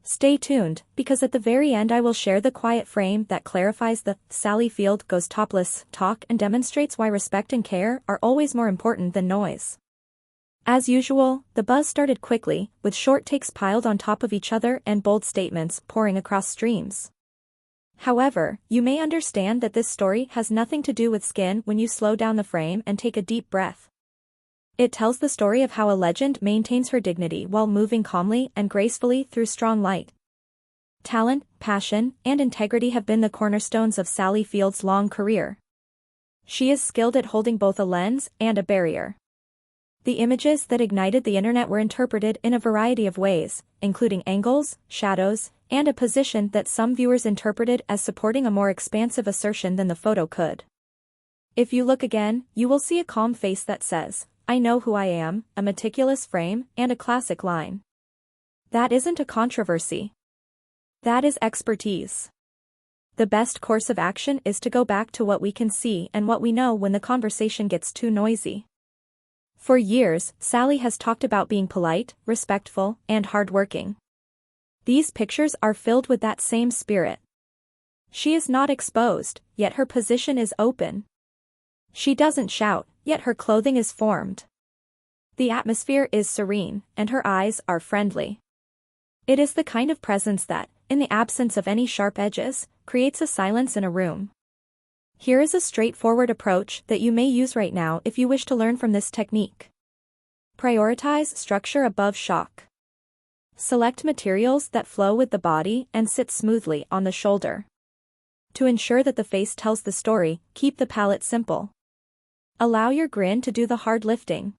Stay tuned, because at the very end I will share the quiet frame that clarifies the "Sally Field goes topless" talk and demonstrates why respect and care are always more important than noise. As usual, the buzz started quickly, with short takes piled on top of each other and bold statements pouring across streams. However, you may understand that this story has nothing to do with skin when you slow down the frame and take a deep breath. It tells the story of how a legend maintains her dignity while moving calmly and gracefully through strong light. Talent, passion, and integrity have been the cornerstones of Sally Field's long career. She is skilled at holding both a lens and a barrier. The images that ignited the internet were interpreted in a variety of ways, including angles, shadows, and a position that some viewers interpreted as supporting a more expansive assertion than the photo could. If you look again, you will see a calm face that says, "I know who I am," a meticulous frame, and a classic line. That isn't a controversy. That is expertise. The best course of action is to go back to what we can see and what we know when the conversation gets too noisy. For years, Sally has talked about being polite, respectful, and hardworking. These pictures are filled with that same spirit. She is not exposed, yet her position is open. She doesn't shout, yet her clothing is formed. The atmosphere is serene, and her eyes are friendly. It is the kind of presence that, in the absence of any sharp edges, creates a silence in a room. Here is a straightforward approach that you may use right now if you wish to learn from this technique. Prioritize structure above shock. Select materials that flow with the body and sit smoothly on the shoulder. To ensure that the face tells the story, keep the palette simple. Allow your grin to do the hard lifting.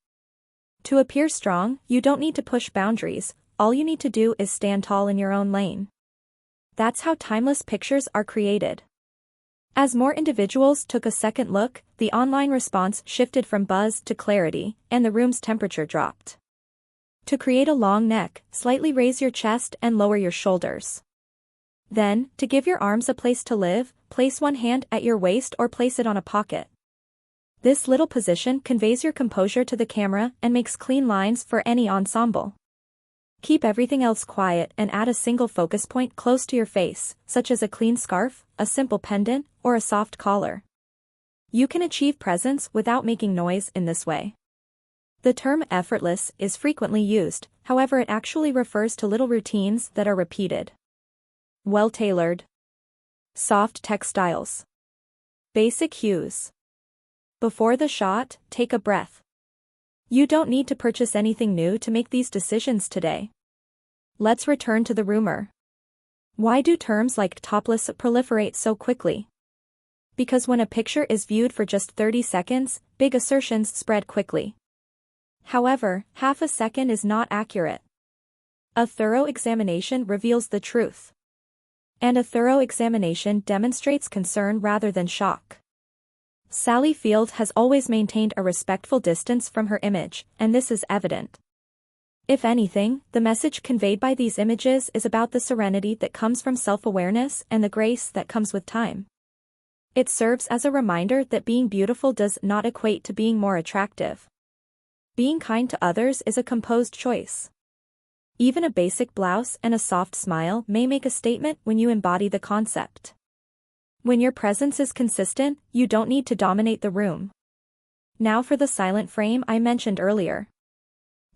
To appear strong, you don't need to push boundaries, all you need to do is stand tall in your own lane. That's how timeless pictures are created. As more individuals took a second look, the online response shifted from buzz to clarity, and the room's temperature dropped. To create a long neck, slightly raise your chest and lower your shoulders. Then, to give your arms a place to live, place one hand at your waist or place it on a pocket. This little position conveys your composure to the camera and makes clean lines for any ensemble. Keep everything else quiet and add a single focus point close to your face, such as a clean scarf, a simple pendant, or a soft collar. You can achieve presence without making noise in this way. The term effortless is frequently used, however it actually refers to little routines that are repeated. Well-tailored. Soft textiles. Basic hues. Before the shot, take a breath. You don't need to purchase anything new to make these decisions today. Let's return to the rumor. Why do terms like topless proliferate so quickly? Because when a picture is viewed for just 30 seconds, big assertions spread quickly. However, half a second is not accurate. A thorough examination reveals the truth. And a thorough examination demonstrates concern rather than shock. Sally Field has always maintained a respectful distance from her image, and this is evident. If anything, the message conveyed by these images is about the serenity that comes from self-awareness and the grace that comes with time. It serves as a reminder that being beautiful does not equate to being more attractive. Being kind to others is a composed choice. Even a basic blouse and a soft smile may make a statement when you embody the concept. When your presence is consistent, you don't need to dominate the room. Now for the silent frame I mentioned earlier.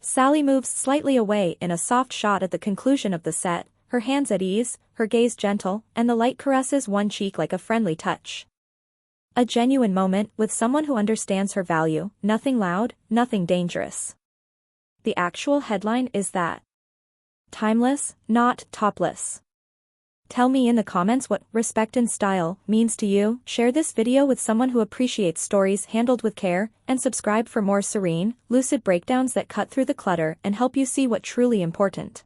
Sally moves slightly away in a soft shot at the conclusion of the set, her hands at ease, her gaze gentle, and the light caresses one cheek like a friendly touch. A genuine moment with someone who understands her value, nothing loud, nothing dangerous. The actual headline is that. Timeless, not topless. Tell me in the comments what respect and style means to you. Share this video with someone who appreciates stories handled with care, and subscribe for more serene, lucid breakdowns that cut through the clutter and help you see what's truly important.